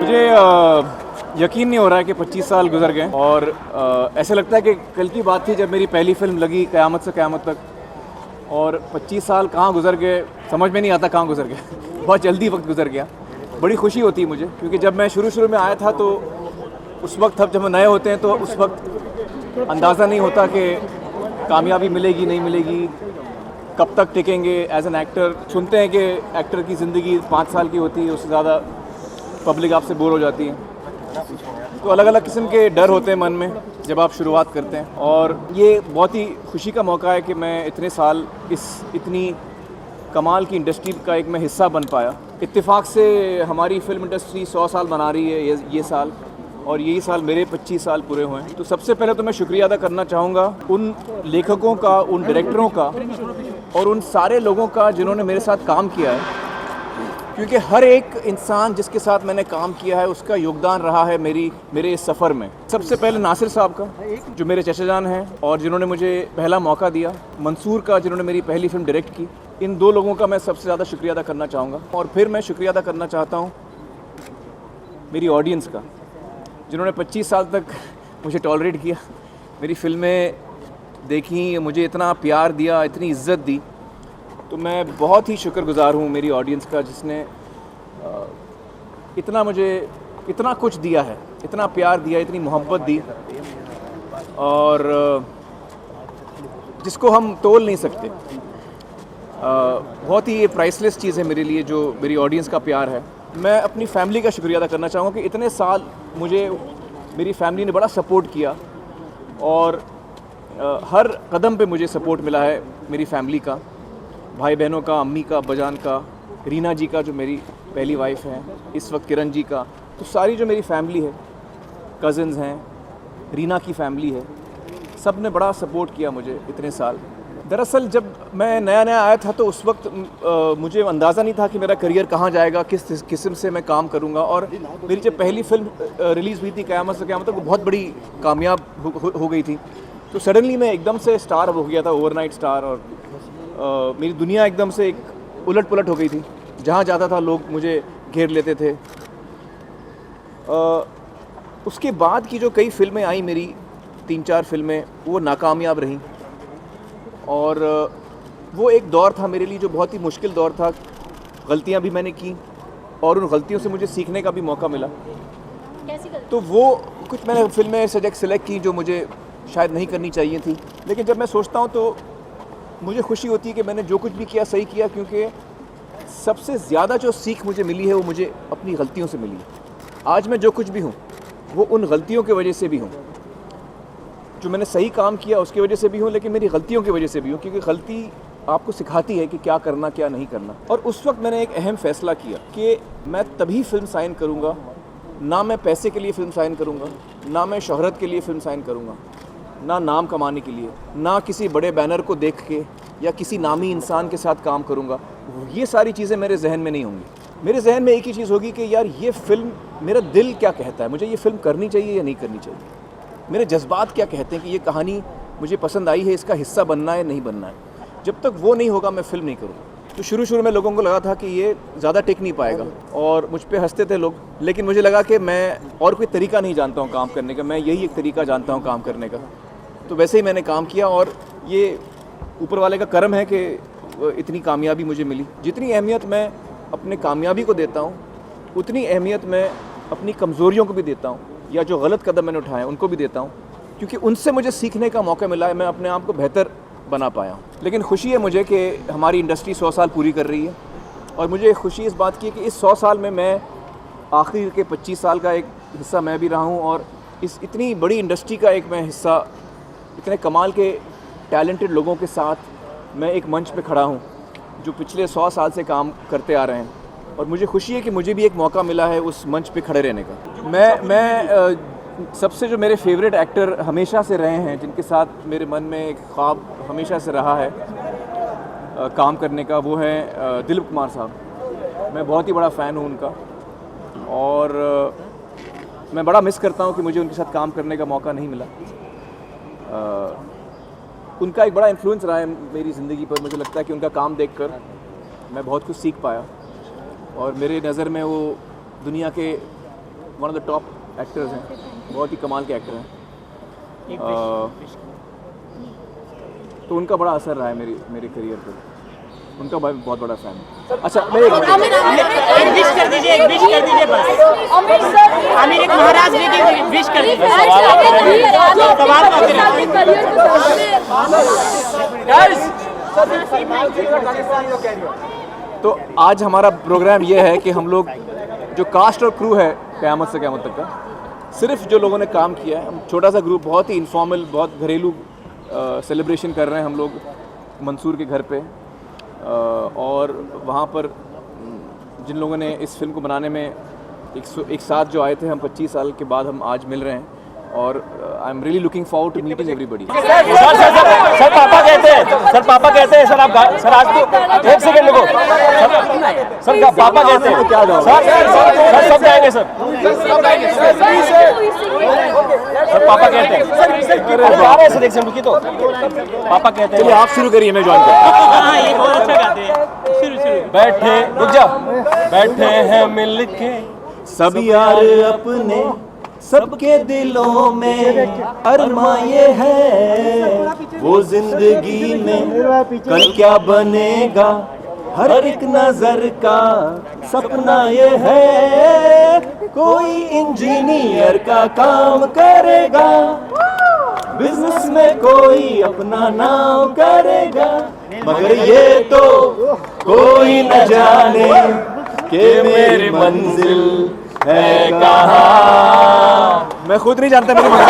मुझे यकीन नहीं हो रहा है कि 25 साल गुजर गए और ऐसे लगता है कि कल की बात थी जब मेरी पहली फिल्म लगी क़यामत से क़यामत तक। और 25 साल कहाँ गुजर गए समझ में नहीं आता कहाँ गुजर गए बहुत जल्दी वक्त गुजर गया। बड़ी खुशी होती है मुझे क्योंकि जब मैं शुरू में आया था तो उस वक्त जब हम नए होते हैं तो उस वक्त अंदाज़ा नहीं होता कि कामयाबी मिलेगी नहीं मिलेगी, कब तक टिकेंगे एज एन एक्टर। सुनते हैं कि एक्टर की ज़िंदगी 5 साल की होती है, उससे ज़्यादा पब्लिक आपसे बोर हो जाती है। तो अलग अलग किस्म के डर होते हैं मन में जब आप शुरुआत करते हैं और ये बहुत ही खुशी का मौका है कि मैं इतने साल इस इतनी कमाल की इंडस्ट्री का एक मैं हिस्सा बन पाया। इत्तेफाक से हमारी फिल्म इंडस्ट्री 100 साल मना रही है ये साल, और यही साल मेरे 25 साल पूरे हुए हैं। तो सबसे पहले तो मैं शुक्रिया अदा करना चाहूँगा उन लेखकों का, उन डायरेक्टरों का और उन सारे लोगों का जिन्होंने मेरे साथ काम किया है, क्योंकि हर एक इंसान जिसके साथ मैंने काम किया है उसका योगदान रहा है मेरे इस सफ़र में। सबसे पहले नासिर साहब का जो मेरे चचा जान हैं और जिन्होंने मुझे पहला मौका दिया, मंसूर का जिन्होंने मेरी पहली फिल्म डायरेक्ट की। इन दो लोगों का मैं सबसे ज़्यादा शुक्रिया अदा करना चाहूँगा। और फिर मैं शुक्रिया अदा करना चाहता हूँ मेरी ऑडियंस का, जिन्होंने 25 साल तक मुझे टॉलरेट किया, मेरी फिल्में देखी, मुझे इतना प्यार दिया, इतनी इज़्ज़त दी। तो मैं बहुत ही शुक्रगुज़ार हूँ मेरी ऑडियंस का जिसने इतना कुछ दिया है, इतना प्यार दिया, इतनी मोहब्बत दी और जिसको हम तोल नहीं सकते। बहुत ही ये प्राइसलेस चीज़ है मेरे लिए जो मेरी ऑडियंस का प्यार है। मैं अपनी फैमिली का शुक्रिया अदा करना चाहूँगा कि इतने साल मुझे मेरी फैमिली ने बड़ा सपोर्ट किया और हर कदम पे मुझे सपोर्ट मिला है मेरी फैमिली का, भाई बहनों का, अम्मी का, अब्बाजान का, रीना जी का जो मेरी पहली वाइफ हैं, इस वक्त किरण जी का। तो सारी जो मेरी फैमिली है, कज़न्स हैं, रीना की फैमिली है, सब ने बड़ा सपोर्ट किया मुझे इतने साल। दरअसल जब मैं नया आया था तो उस वक्त मुझे अंदाज़ा नहीं था कि मेरा करियर कहाँ जाएगा, किस किस्म से मैं काम करूँगा। और मेरी जब पहली फिल्म रिलीज़ हुई थी क़यामत से क़यामत तक, वो बहुत बड़ी कामयाब हो गई थी। तो सडनली मैं एकदम से स्टार हो गया था, ओवरनाइट स्टार, और मेरी दुनिया एकदम से एक उलट पुलट हो गई थी। जहाँ जाता था लोग मुझे घेर लेते थे। उसके बाद की जो कई फिल्में आई मेरी, 3-4 फिल्में, वो नाकामयाब रहीं और वो एक दौर था मेरे लिए जो बहुत ही मुश्किल दौर था। गलतियाँ भी मैंने की और उन गलतियों से मुझे सीखने का भी मौका मिला। तो वो कुछ मैंने फिल्में सेलेक्ट की जो मुझे शायद नहीं करनी चाहिए थी, लेकिन जब मैं सोचता हूँ तो मुझे खुशी होती है कि मैंने जो कुछ भी किया सही किया, क्योंकि सबसे ज़्यादा जो सीख मुझे मिली है वो मुझे अपनी गलतियों से मिली है। आज मैं जो कुछ भी हूँ वो उन गलतियों की वजह से भी हूँ, जो मैंने सही काम किया उसकी वजह से भी हूँ, लेकिन मेरी गलतियों की वजह से भी हूँ, क्योंकि गलती आपको सिखाती है कि क्या करना क्या नहीं करना। और उस वक्त मैंने एक अहम फ़ैसला किया कि मैं तभी फिल्म साइन करूँगा, ना मैं पैसे के लिए फ़िल्म साइन करूँगा, ना मैं शोहरत के लिए फ़िल्म साइन करूँगा, ना नाम कमाने के लिए, ना किसी बड़े बैनर को देख के या किसी नामी इंसान के साथ काम करूँगा। ये सारी चीज़ें मेरे जहन में नहीं होंगी। मेरे जहन में एक ही चीज़ होगी कि यार ये फ़िल्म, मेरा दिल क्या कहता है, मुझे ये फ़िल्म करनी चाहिए या नहीं करनी चाहिए, मेरे जज्बात क्या कहते हैं कि ये कहानी मुझे पसंद आई है, इसका हिस्सा बनना है नहीं बनना है। जब तक वो नहीं होगा मैं फ़िल्म नहीं करूँगा। तो शुरू में लोगों को लगा था कि ये ज़्यादा टिक नहीं पाएगा और मुझ पे हंसते थे लोग, लेकिन मुझे लगा कि मैं और कोई तरीका नहीं जानता हूँ काम करने का, मैं यही एक तरीका जानता हूँ काम करने का। तो वैसे ही मैंने काम किया और ये ऊपर वाले का करम है कि इतनी कामयाबी मुझे मिली। जितनी अहमियत मैं अपने कामयाबी को देता हूँ, उतनी अहमियत मैं अपनी कमज़ोरियों को भी देता हूँ, या जो गलत कदम मैंने उठाए उनको भी देता हूँ, क्योंकि उनसे मुझे सीखने का मौका मिला है, मैं अपने आप को बेहतर बना पाया हूँ। लेकिन खुशी है मुझे कि हमारी इंडस्ट्री 100 साल पूरी कर रही है और मुझे खुशी इस बात की है कि इस 100 साल में मैं आखिर के 25 साल का एक हिस्सा मैं भी रहा हूँ और इस इतनी बड़ी इंडस्ट्री का एक मैं हिस्सा, इतने कमाल के टैलेंटेड लोगों के साथ मैं एक मंच पे खड़ा हूँ जो पिछले 100 साल से काम करते आ रहे हैं। और मुझे खुशी है कि मुझे भी एक मौका मिला है उस मंच पे खड़े रहने का। मैं सबसे जो मेरे फेवरेट एक्टर हमेशा से रहे हैं, जिनके साथ मेरे मन में एक ख्वाब हमेशा से रहा है काम करने का, वो है दिलीप कुमार साहब। मैं बहुत ही बड़ा फ़ैन हूँ उनका और मैं बड़ा मिस करता हूँ कि मुझे उनके साथ काम करने का मौका नहीं मिला। उनका एक बड़ा इन्फ्लुएंस रहा है मेरी ज़िंदगी पर। मुझे लगता है कि उनका काम देखकर मैं बहुत कुछ सीख पाया और मेरे नज़र में वो दुनिया के one of the top actors हैं, बहुत ही कमाल के एक्टर हैं। तो उनका बड़ा असर रहा है मेरे करियर पर, उनका बहुत बड़ा फैन है। अच्छा मैं एक विश कर दीजिए बस। आमिर एक महाराज बेटी विश कर दीजिए। तो आज हमारा प्रोग्राम ये है कि हम लोग जो कास्ट और क्रू है क़यामत से क़यामत तक का, सिर्फ जो लोगों ने काम किया है, हम छोटा सा ग्रुप, बहुत ही इनफॉर्मल, बहुत घरेलू सेलिब्रेशन कर रहे हैं हम लोग मंसूर के घर पे। और वहाँ पर जिन लोगों ने इस फिल्म को बनाने में एक साथ जो आए थे, हम 25 साल के बाद हम आज मिल रहे हैं और I am really looking forward to meeting everybody. Sir पापा कहते हैं सर आप सर आज तो एक सेकंड रुको सर पापा कहते हैं क्या जाओ सर सब जाएंगे सर पापा कहते हैं सर एक सेकंड रुकी तो पापा कहते हैं। चलिए आप शुरू करिए, मैं ज्वाइन करता हाँ ये बहुत अच्छा गाते हैं। शुरू बैठे रुक जा बैठे हैं मिलके सब यार अपने, सबके दिलों में अरमा ये है, वो जिंदगी में कल क्या बनेगा, हर एक नजर का सपना ये है, कोई इंजीनियर का काम करेगा, बिजनेस में कोई अपना नाम करेगा, मगर ये तो कोई न जाने कि मेरी मंजिल है कहाँ। मैं खुद नहीं जानता मेरी मंजिल।